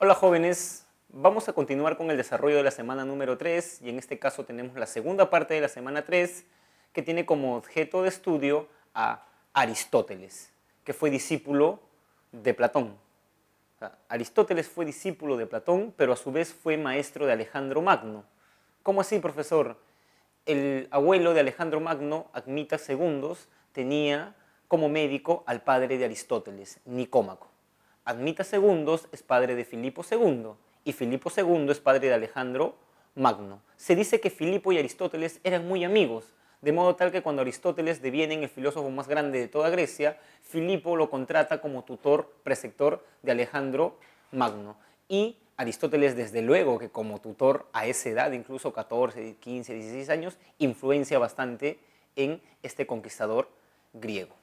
Hola jóvenes, vamos a continuar con el desarrollo de la semana número 3 y en este caso tenemos la segunda parte de la semana 3 que tiene como objeto de estudio a Aristóteles, que fue discípulo de Platón. O sea, Aristóteles fue discípulo de Platón, pero a su vez fue maestro de Alejandro Magno. ¿Cómo así, profesor? El abuelo de Alejandro Magno, Admita II, tenía como médico al padre de Aristóteles, Nicómaco. Admita II es padre de Filipo II y Filipo II es padre de Alejandro Magno. Se dice que Filipo y Aristóteles eran muy amigos, de modo tal que cuando Aristóteles deviene el filósofo más grande de toda Grecia, Filipo lo contrata como tutor, preceptor de Alejandro Magno. Y Aristóteles, desde luego que como tutor a esa edad, incluso 14, 15, 16 años, influencia bastante en este conquistador griego.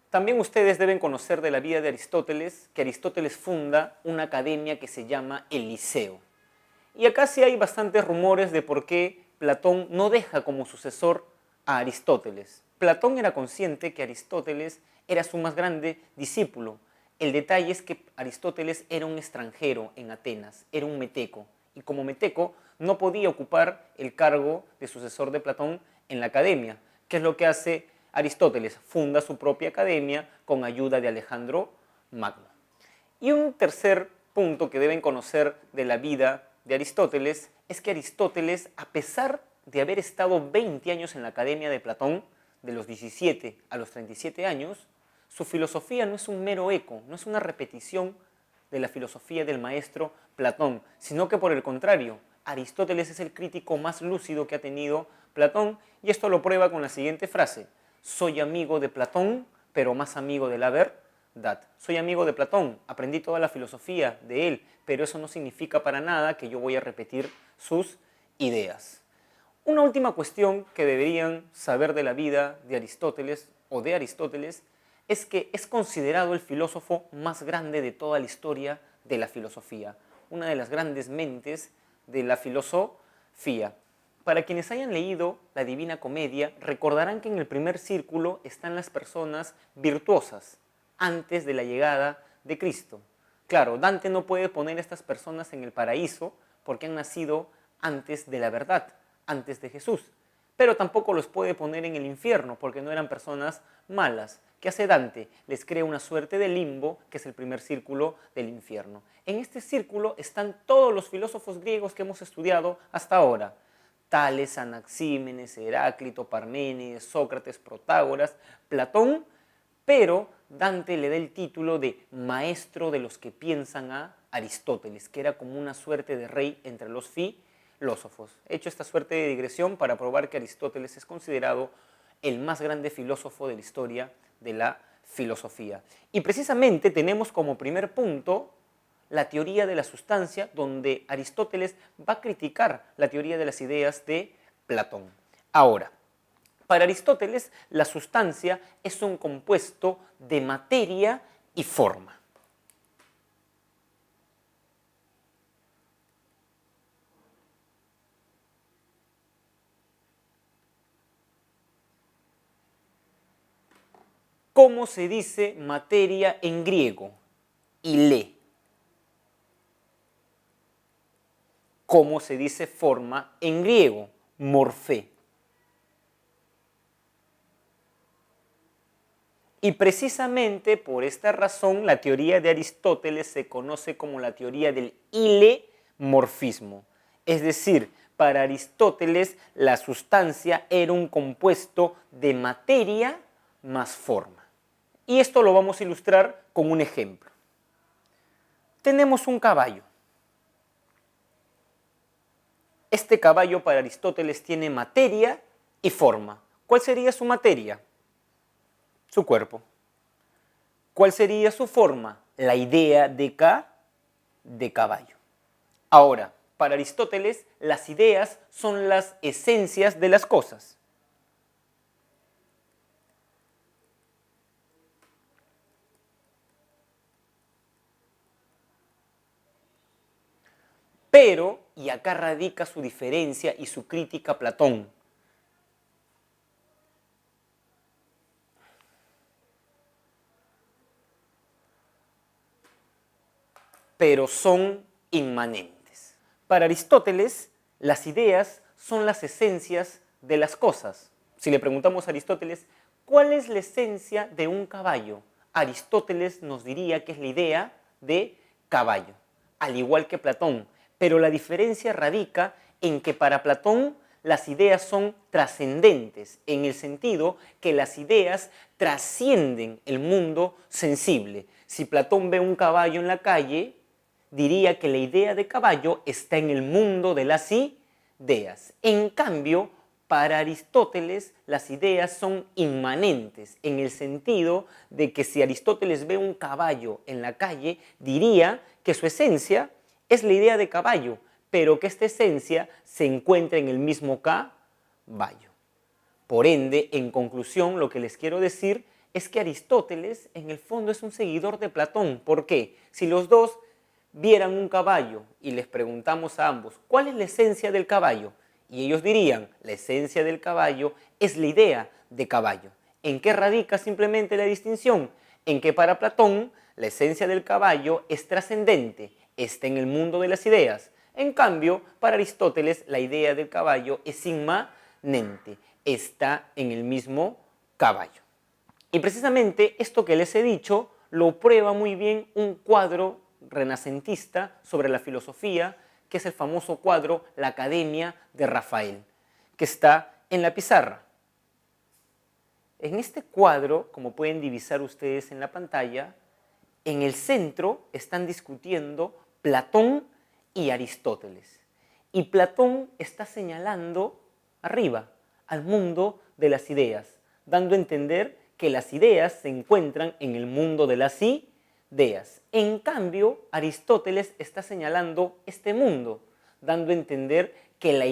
También ustedes deben conocer de la vida de Aristóteles que Aristóteles funda una academia que se llama el Liceo. Y acá sí hay bastantes rumores de por qué Platón no deja como sucesor a Aristóteles. Platón era consciente que Aristóteles era su más grande discípulo. El detalle es que Aristóteles era un extranjero en Atenas, era un meteco. Y como meteco no podía ocupar el cargo de sucesor de Platón en la academia. ¿Qué es lo que hace Aristóteles? Funda su propia academia con ayuda de Alejandro Magno. Y un tercer punto que deben conocer de la vida de Aristóteles es que Aristóteles, a pesar de haber estado 20 años en la academia de Platón, de los 17 a los 37 años, su filosofía no es un mero eco, no es una repetición de la filosofía del maestro Platón, sino que por el contrario, Aristóteles es el crítico más lúcido que ha tenido Platón, y esto lo prueba con la siguiente frase: soy amigo de Platón, pero más amigo de la verdad. Soy amigo de Platón, aprendí toda la filosofía de él, pero eso no significa para nada que yo voy a repetir sus ideas. Una última cuestión que deberían saber de la vida de Aristóteles o de Aristóteles es que es considerado el filósofo más grande de toda la historia de la filosofía, una de las grandes mentes de la filosofía. Para quienes hayan leído la Divina Comedia, recordarán que en el primer círculo están las personas virtuosas, antes de la llegada de Cristo. Claro, Dante no puede poner a estas personas en el paraíso porque han nacido antes de la verdad, antes de Jesús. Pero tampoco los puede poner en el infierno porque no eran personas malas. ¿Qué hace Dante? Les crea una suerte de limbo, que es el primer círculo del infierno. En este círculo están todos los filósofos griegos que hemos estudiado hasta ahora. Tales, Anaxímenes, Heráclito, Parménides, Sócrates, Protágoras, Platón, pero Dante le da el título de maestro de los que piensan a Aristóteles, que era como una suerte de rey entre los filósofos. He hecho esta suerte de digresión para probar que Aristóteles es considerado el más grande filósofo de la historia de la filosofía. Y precisamente tenemos como primer punto la teoría de la sustancia, donde Aristóteles va a criticar la teoría de las ideas de Platón. Ahora, para Aristóteles, la sustancia es un compuesto de materia y forma. ¿Cómo se dice materia en griego? Ile. ¿Cómo se dice forma en griego? Morfé. Y precisamente por esta razón la teoría de Aristóteles se conoce como la teoría del ilemorfismo. Es decir, para Aristóteles la sustancia era un compuesto de materia más forma. Y esto lo vamos a ilustrar con un ejemplo. Tenemos un caballo. Este caballo para Aristóteles tiene materia y forma. ¿Cuál sería su materia? Su cuerpo. ¿Cuál sería su forma? La idea de caballo. Ahora, para Aristóteles, las ideas son las esencias de las cosas. Pero, y acá radica su diferencia y su crítica a Platón, pero son inmanentes. Para Aristóteles, las ideas son las esencias de las cosas. Si le preguntamos a Aristóteles, ¿cuál es la esencia de un caballo? Aristóteles nos diría que es la idea de caballo, al igual que Platón. Pero la diferencia radica en que para Platón las ideas son trascendentes, en el sentido que las ideas trascienden el mundo sensible. Si Platón ve un caballo en la calle, diría que la idea de caballo está en el mundo de las ideas. En cambio, para Aristóteles las ideas son inmanentes, en el sentido de que si Aristóteles ve un caballo en la calle, diría que su esencia es la idea de caballo, pero que esta esencia se encuentra en el mismo caballo. Por ende, en conclusión, lo que les quiero decir es que Aristóteles en el fondo es un seguidor de Platón. ¿Por qué? Si los dos vieran un caballo y les preguntamos a ambos, ¿cuál es la esencia del caballo? Y ellos dirían, la esencia del caballo es la idea de caballo. ¿En qué radica simplemente la distinción? En que para Platón la esencia del caballo es trascendente, está en el mundo de las ideas. En cambio, para Aristóteles la idea del caballo es inmanente, está en el mismo caballo. Y precisamente esto que les he dicho lo prueba muy bien un cuadro renacentista sobre la filosofía, que es el famoso cuadro La Academia de Rafael, que está en la pizarra. En este cuadro, como pueden divisar ustedes en la pantalla, en el centro están discutiendo Platón y Aristóteles. Y Platón está señalando arriba, al mundo de las ideas, dando a entender que las ideas se encuentran en el mundo de las ideas. En cambio, Aristóteles está señalando este mundo, dando a entender que las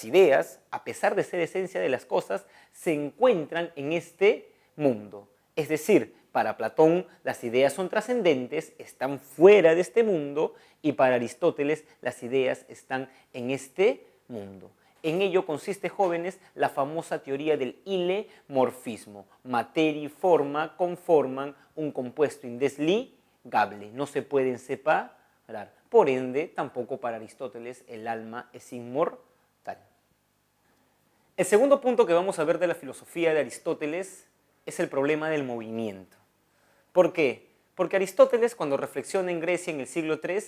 ideas, a pesar de ser esencia de las cosas, se encuentran en este mundo. Es decir, para Platón las ideas son trascendentes, están fuera de este mundo, y para Aristóteles las ideas están en este mundo. En ello consiste, jóvenes, la famosa teoría del ilemorfismo. Materia y forma conforman un compuesto indesligable, no se pueden separar. Por ende, tampoco para Aristóteles el alma es inmortal. El segundo punto que vamos a ver de la filosofía de Aristóteles es el problema del movimiento. ¿Por qué? Porque Aristóteles, cuando reflexiona en Grecia en el siglo III,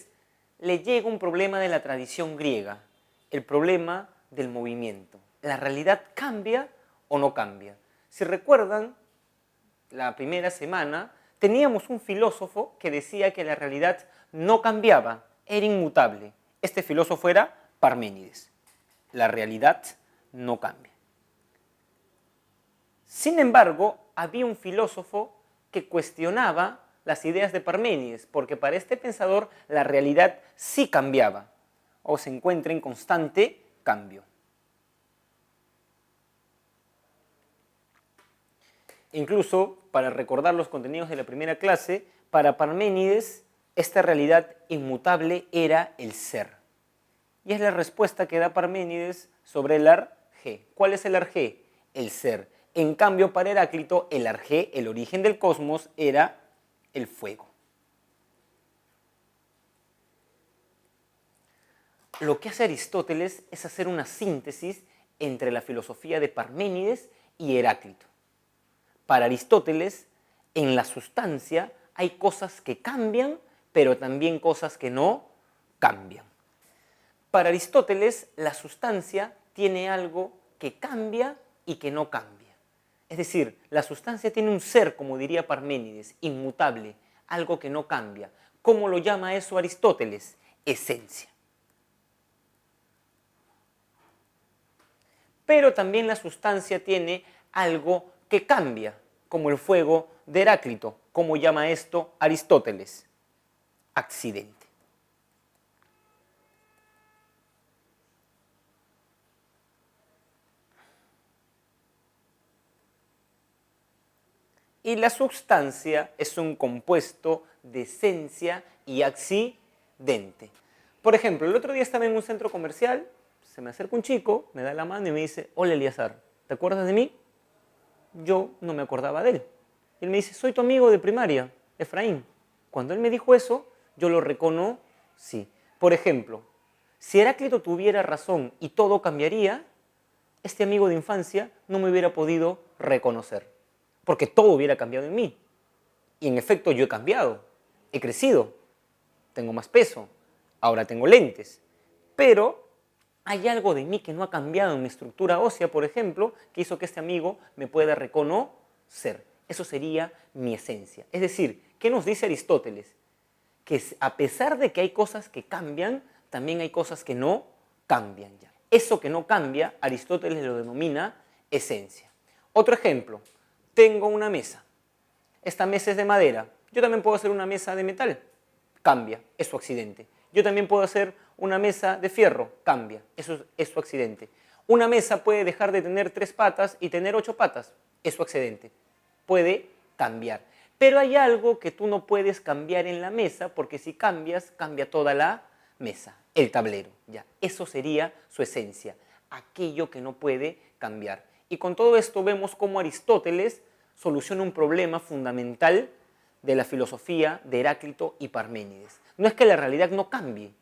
le llega un problema de la tradición griega, el problema del movimiento. ¿La realidad cambia o no cambia? Si recuerdan, la primera semana teníamos un filósofo que decía que la realidad no cambiaba, era inmutable. Este filósofo era Parménides. La realidad no cambia. Sin embargo, había un filósofo que cuestionaba las ideas de Parménides, porque para este pensador la realidad sí cambiaba o se encuentra en constante cambio. Incluso, para recordar los contenidos de la primera clase, para Parménides esta realidad inmutable era el ser. Y es la respuesta que da Parménides sobre el arjé. ¿Cuál es el arjé? El ser. En cambio, para Heráclito, el arjé, el origen del cosmos, era el fuego. Lo que hace Aristóteles es hacer una síntesis entre la filosofía de Parménides y Heráclito. Para Aristóteles, en la sustancia hay cosas que cambian, pero también cosas que no cambian. Para Aristóteles, la sustancia tiene algo que cambia y que no cambia. Es decir, la sustancia tiene un ser, como diría Parménides, inmutable, algo que no cambia. ¿Cómo lo llama eso Aristóteles? Esencia. Pero también la sustancia tiene algo que cambia, como el fuego de Heráclito. ¿Cómo llama esto Aristóteles? Accidente. Y la sustancia es un compuesto de esencia y accidente. Por ejemplo, el otro día estaba en un centro comercial, se me acerca un chico, me da la mano y me dice, hola Eliazar, ¿te acuerdas de mí? Yo no me acordaba de él. Y él me dice, soy tu amigo de primaria, Efraín. Cuando él me dijo eso, yo lo reconocí. Sí. Por ejemplo, si Heráclito tuviera razón y todo cambiaría, este amigo de infancia no me hubiera podido reconocer, porque todo hubiera cambiado en mí. Y en efecto yo he cambiado, he crecido, tengo más peso, ahora tengo lentes, pero hay algo de mí que no ha cambiado en mi estructura ósea, por ejemplo, que hizo que este amigo me pueda reconocer. Eso sería mi esencia. Es decir, ¿qué nos dice Aristóteles? Que a pesar de que hay cosas que cambian, también hay cosas que no cambian ya. Eso que no cambia, Aristóteles lo denomina esencia. Otro ejemplo, tengo una mesa. Esta mesa es de madera. Yo también puedo hacer una mesa de metal. Cambia, es su accidente. Yo también puedo hacer una mesa de fierro. Cambia, eso es su accidente. Una mesa puede dejar de tener 3 patas y tener 8 patas. Es su accidente. Puede cambiar. Pero hay algo que tú no puedes cambiar en la mesa, porque si cambias, cambia toda la mesa, el tablero. Ya, eso sería su esencia, aquello que no puede cambiar. Y con todo esto vemos cómo Aristóteles soluciona un problema fundamental de la filosofía de Heráclito y Parménides. No es que la realidad no cambie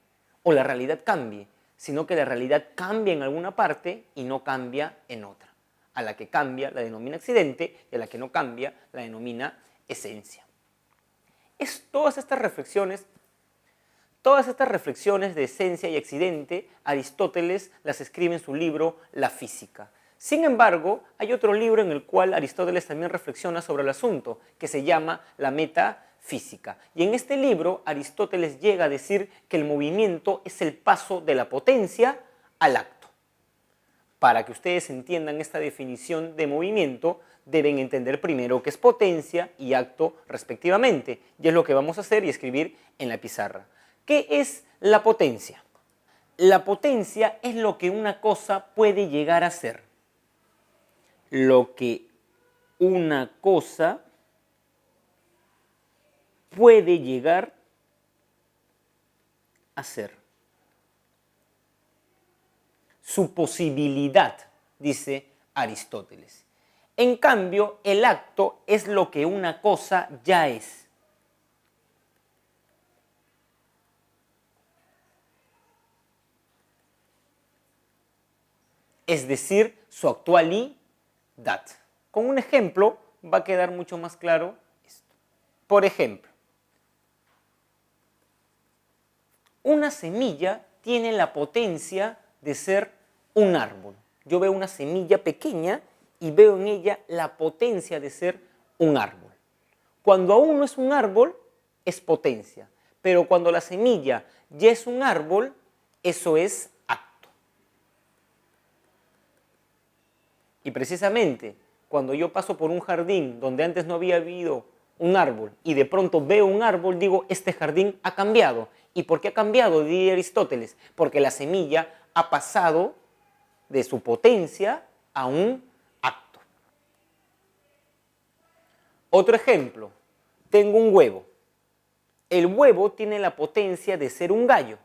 o la realidad cambie, sino que la realidad cambia en alguna parte y no cambia en otra. A la que cambia la denomina accidente y a la que no cambia la denomina esencia. Todas estas reflexiones de esencia y accidente, Aristóteles las escribe en su libro La Física. Sin embargo, hay otro libro en el cual Aristóteles también reflexiona sobre el asunto, que se llama La Metafísica. Y en este libro, Aristóteles llega a decir que el movimiento es el paso de la potencia al acto. Para que ustedes entiendan esta definición de movimiento, deben entender primero qué es potencia y acto respectivamente. Y es lo que vamos a hacer y escribir en la pizarra. ¿Qué es la potencia? La potencia es lo que una cosa puede llegar a ser. Lo que una cosa puede llegar a ser. Su posibilidad, dice Aristóteles. En cambio, el acto es lo que una cosa ya es. Es decir, su actualidad. Con un ejemplo va a quedar mucho más claro esto. Por ejemplo, una semilla tiene la potencia de ser un árbol. Yo veo una semilla pequeña y veo en ella la potencia de ser un árbol. Cuando aún no es un árbol, es potencia. Pero cuando la semilla ya es un árbol, eso es acto. Y precisamente cuando yo paso por un jardín donde antes no había habido un árbol y de pronto veo un árbol, digo, este jardín ha cambiado. ¿Y por qué ha cambiado? Diría Aristóteles, porque la semilla ha pasado de su potencia a un acto. Otro ejemplo, tengo un huevo. El huevo tiene la potencia de ser un gallo.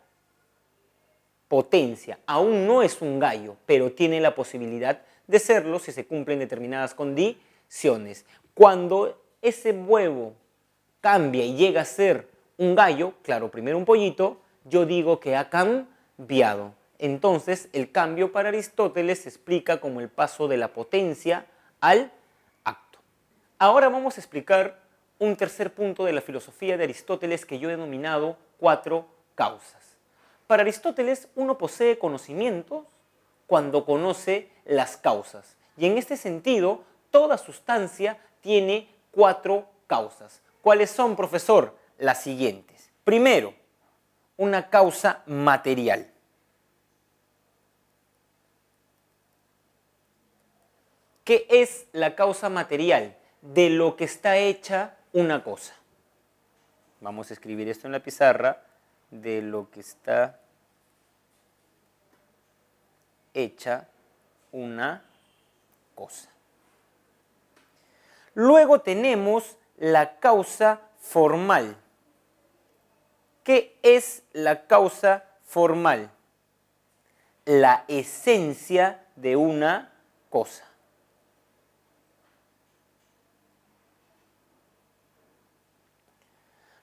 Potencia, aún no es un gallo, pero tiene la posibilidad de serlo si se cumplen determinadas condiciones. Cuando ese huevo cambia y llega a ser un gallo, claro, primero un pollito, yo digo que ha cambiado. Entonces, el cambio para Aristóteles se explica como el paso de la potencia al acto. Ahora vamos a explicar un tercer punto de la filosofía de Aristóteles que yo he denominado 4 causas. Para Aristóteles, uno posee conocimientos cuando conoce las causas. Y en este sentido, toda sustancia tiene 4 causas. ¿Cuáles son, profesor? Las siguientes. Primero, una causa material. ¿Qué es la causa material? De lo que está hecha una cosa. Vamos a escribir esto en la pizarra. De lo que está hecha una cosa. Luego tenemos la causa formal. ¿Qué es la causa formal? La esencia de una cosa.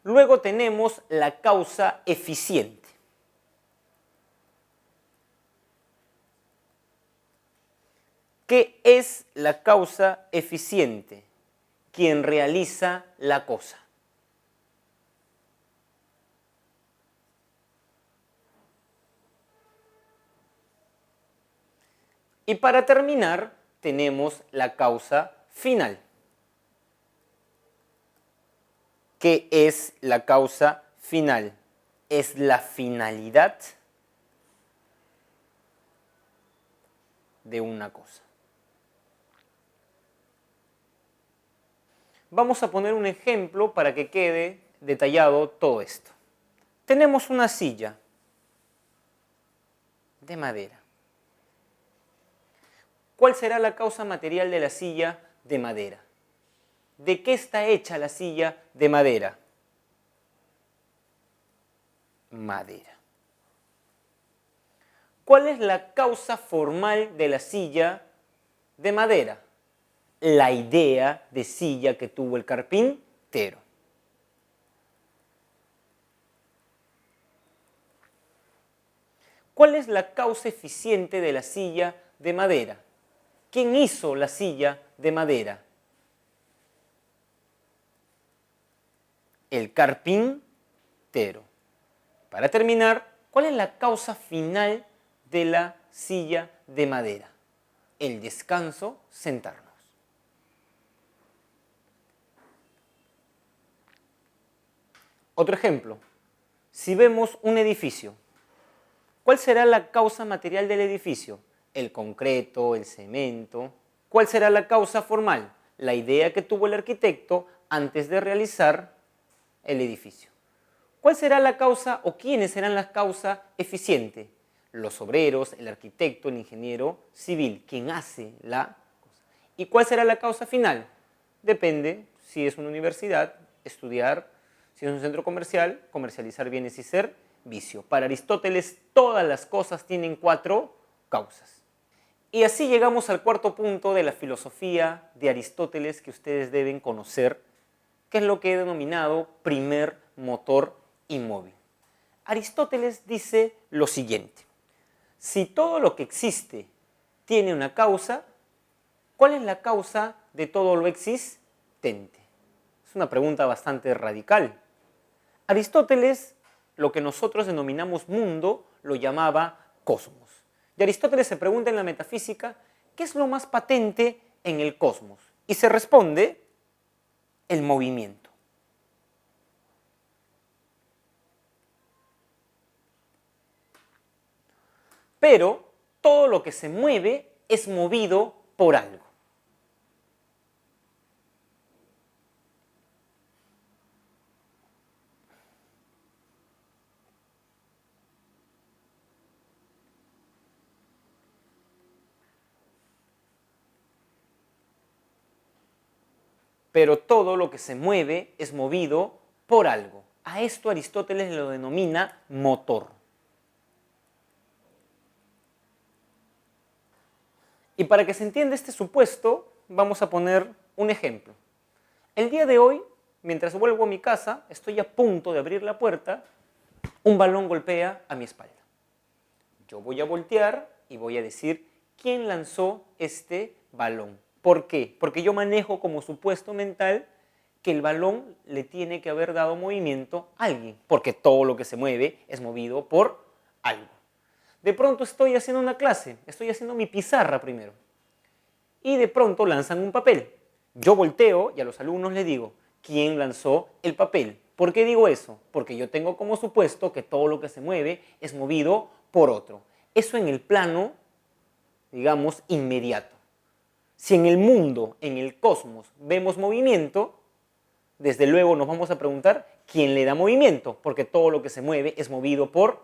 Luego tenemos la causa eficiente. ¿Qué es la causa eficiente? Quien realiza la cosa. Y para terminar, tenemos la causa final. ¿Qué es la causa final? Es la finalidad de una cosa. Vamos a poner un ejemplo para que quede detallado todo esto. Tenemos una silla de madera. ¿Cuál será la causa material de la silla de madera? ¿De qué está hecha la silla de madera? Madera. ¿Cuál es la causa formal de la silla de madera? La idea de silla que tuvo el carpintero. ¿Cuál es la causa eficiente de la silla de madera? ¿Quién hizo la silla de madera? El carpintero. Para terminar, ¿cuál es la causa final de la silla de madera? El descanso, sentarnos. Otro ejemplo, si vemos un edificio, ¿cuál será la causa material del edificio? El concreto, el cemento. ¿Cuál será la causa formal? La idea que tuvo el arquitecto antes de realizar el edificio. ¿Cuál será la causa o quiénes serán la causa eficiente? Los obreros, el arquitecto, el ingeniero civil, quien hace la cosa. ¿Y cuál será la causa final? Depende si es una universidad, estudiar. Si es un centro comercial, comercializar bienes y servicios. Para Aristóteles, todas las cosas tienen 4 causas. Y así llegamos al cuarto punto de la filosofía de Aristóteles que ustedes deben conocer, que es lo que he denominado primer motor inmóvil. Aristóteles dice lo siguiente: si todo lo que existe tiene una causa, ¿cuál es la causa de todo lo existente? Es una pregunta bastante radical. Aristóteles, lo que nosotros denominamos mundo, lo llamaba cosmos. Y Aristóteles se pregunta en la metafísica, ¿qué es lo más patente en el cosmos? Y se responde, el movimiento. Pero todo lo que se mueve es movido por algo. Pero todo lo que se mueve es movido por algo. A esto Aristóteles lo denomina motor. Y para que se entienda este supuesto, vamos a poner un ejemplo. El día de hoy, mientras vuelvo a mi casa, estoy a punto de abrir la puerta, un balón golpea a mi espalda. Yo voy a voltear y voy a decir, ¿quién lanzó este balón? ¿Por qué? Porque yo manejo como supuesto mental que el balón le tiene que haber dado movimiento a alguien, porque todo lo que se mueve es movido por algo. De pronto estoy haciendo una clase, estoy haciendo mi pizarra primero, y de pronto lanzan un papel. Yo volteo y a los alumnos les digo, ¿quién lanzó el papel? ¿Por qué digo eso? Porque yo tengo como supuesto que todo lo que se mueve es movido por otro. Eso en el plano, digamos, inmediato. Si en el mundo, en el cosmos, vemos movimiento, desde luego nos vamos a preguntar quién le da movimiento, porque todo lo que se mueve es movido por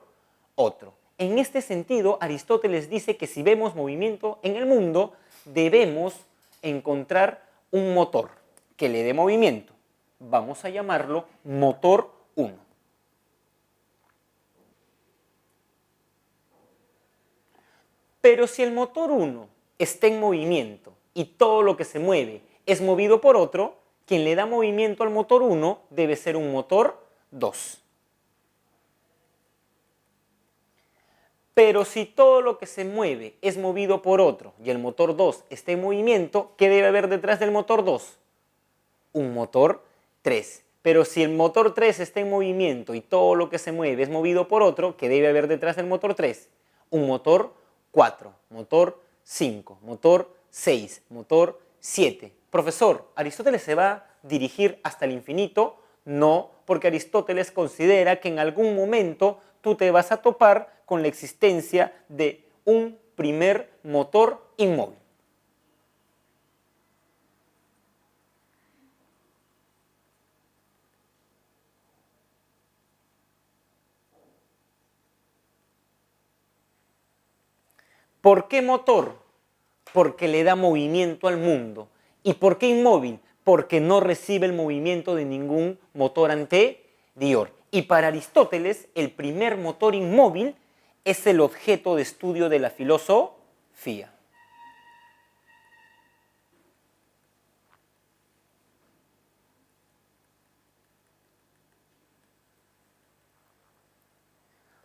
otro. En este sentido, Aristóteles dice que si vemos movimiento en el mundo, debemos encontrar un motor que le dé movimiento. Vamos a llamarlo motor 1. Pero si el motor 1 está en movimiento y todo lo que se mueve es movido por otro, quien le da movimiento al motor 1 debe ser un motor 2. Pero si todo lo que se mueve es movido por otro y el motor 2 está en movimiento, ¿qué debe haber detrás del motor 2? Un motor 3. Pero si el motor 3 está en movimiento y todo lo que se mueve es movido por otro, ¿qué debe haber detrás del motor 3? Un motor 4, motor 5, motor 6, motor 7. Profesor, ¿Aristóteles se va a dirigir hasta el infinito? No, porque Aristóteles considera que en algún momento tú te vas a topar con la existencia de un primer motor inmóvil. ¿Por qué motor? Porque le da movimiento al mundo. ¿Y por qué inmóvil? Porque no recibe el movimiento de ningún motor anterior. Y para Aristóteles, el primer motor inmóvil es el objeto de estudio de la filosofía.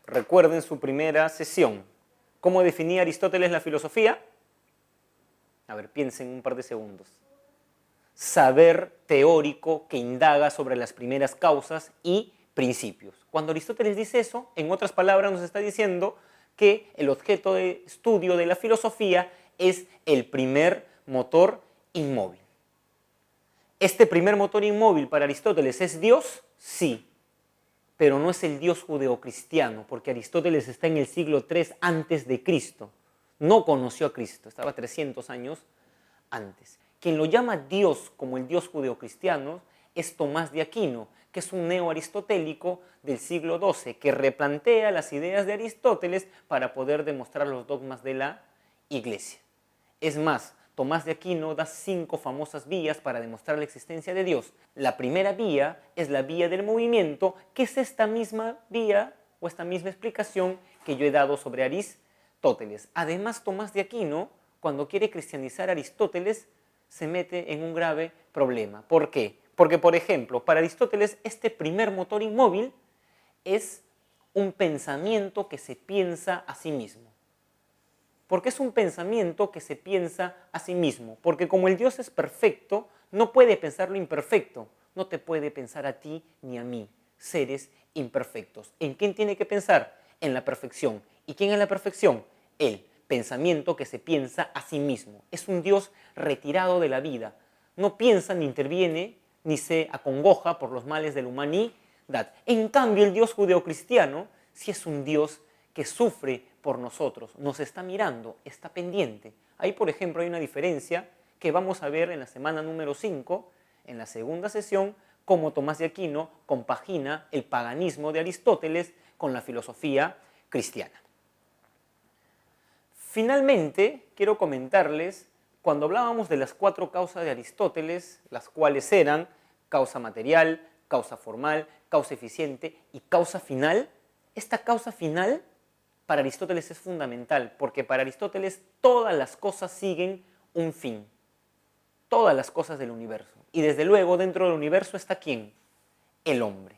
Recuerden su primera sesión. ¿Cómo definía Aristóteles la filosofía? A ver, piensen un par de segundos. Saber teórico que indaga sobre las primeras causas y principios. Cuando Aristóteles dice eso, en otras palabras nos está diciendo que el objeto de estudio de la filosofía es el primer motor inmóvil. ¿Este primer motor inmóvil para Aristóteles es Dios? Sí, pero no es el Dios judeocristiano, porque Aristóteles está en el siglo III antes de Cristo. No conoció a Cristo, estaba 300 años antes. Quien lo llama Dios como el Dios judeocristiano es Tomás de Aquino, que es un neo-aristotélico del siglo XII, que replantea las ideas de Aristóteles para poder demostrar los dogmas de la Iglesia. Es más, Tomás de Aquino da 5 famosas vías para demostrar la existencia de Dios. La primera vía es la vía del movimiento, que es esta misma vía o esta misma explicación que yo he dado sobre Aristóteles. Además, Tomás de Aquino, cuando quiere cristianizar a Aristóteles, se mete en un grave problema. ¿Por qué? Porque, por ejemplo, para Aristóteles este primer motor inmóvil es un pensamiento que se piensa a sí mismo. ¿Por qué es un pensamiento que se piensa a sí mismo? Porque como el Dios es perfecto, no puede pensar lo imperfecto. No te puede pensar a ti ni a mí, seres imperfectos. ¿En quién tiene que pensar? En la perfección. ¿Y quién es la perfección? Él. Pensamiento que se piensa a sí mismo. Es un Dios retirado de la vida. No piensa ni interviene ni se acongoja por los males de la humanidad. En cambio, el Dios judeocristiano sí es un Dios que sufre por nosotros, nos está mirando, está pendiente. Ahí, por ejemplo, hay una diferencia que vamos a ver en la semana número 5, en la segunda sesión, cómo Tomás de Aquino compagina el paganismo de Aristóteles con la filosofía cristiana. Finalmente, quiero comentarles, cuando hablábamos de las 4 causas de Aristóteles, las cuales eran causa material, causa formal, causa eficiente y causa final, esta causa final para Aristóteles es fundamental, porque para Aristóteles todas las cosas siguen un fin, todas las cosas del universo. Y desde luego dentro del universo está ¿quién? El hombre.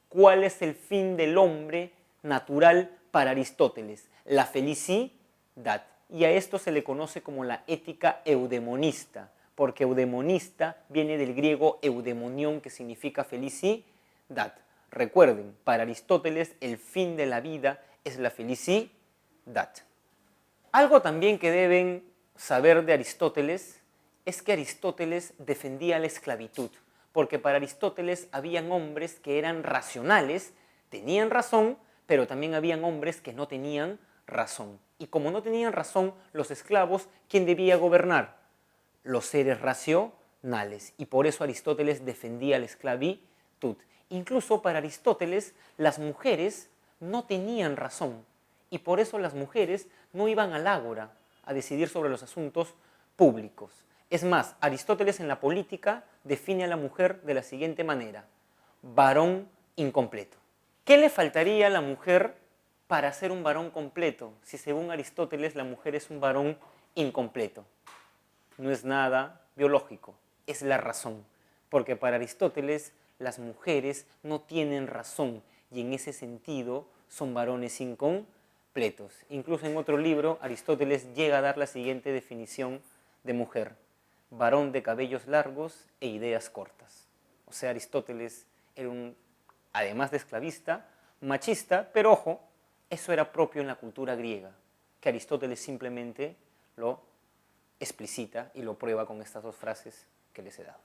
¿Cuál es el fin del hombre natural para Aristóteles? La felicidad. Y a esto se le conoce como la ética eudemonista, porque eudemonista viene del griego eudemonión, que significa felicidad. Recuerden, para Aristóteles el fin de la vida es la felicidad. Algo también que deben saber de Aristóteles es que Aristóteles defendía la esclavitud, porque para Aristóteles habían hombres que eran racionales, tenían razón, pero también habían hombres que no tenían razón. Y como no tenían razón, los esclavos, ¿quién debía gobernar? Los seres racionales. Y por eso Aristóteles defendía la esclavitud. Incluso para Aristóteles, las mujeres no tenían razón. Y por eso las mujeres no iban al ágora a decidir sobre los asuntos públicos. Es más, Aristóteles en la política define a la mujer de la siguiente manera: varón incompleto. ¿Qué le faltaría a la mujer para ser un varón completo si según Aristóteles la mujer es un varón incompleto? No es nada biológico, es la razón. Porque para Aristóteles las mujeres no tienen razón y en ese sentido son varones incompletos. Incluso en otro libro Aristóteles llega a dar la siguiente definición de mujer: varón de cabellos largos e ideas cortas. O sea, Aristóteles era además de esclavista, machista, pero ojo, eso era propio en la cultura griega, que Aristóteles simplemente lo explicita y lo prueba con estas dos frases que les he dado.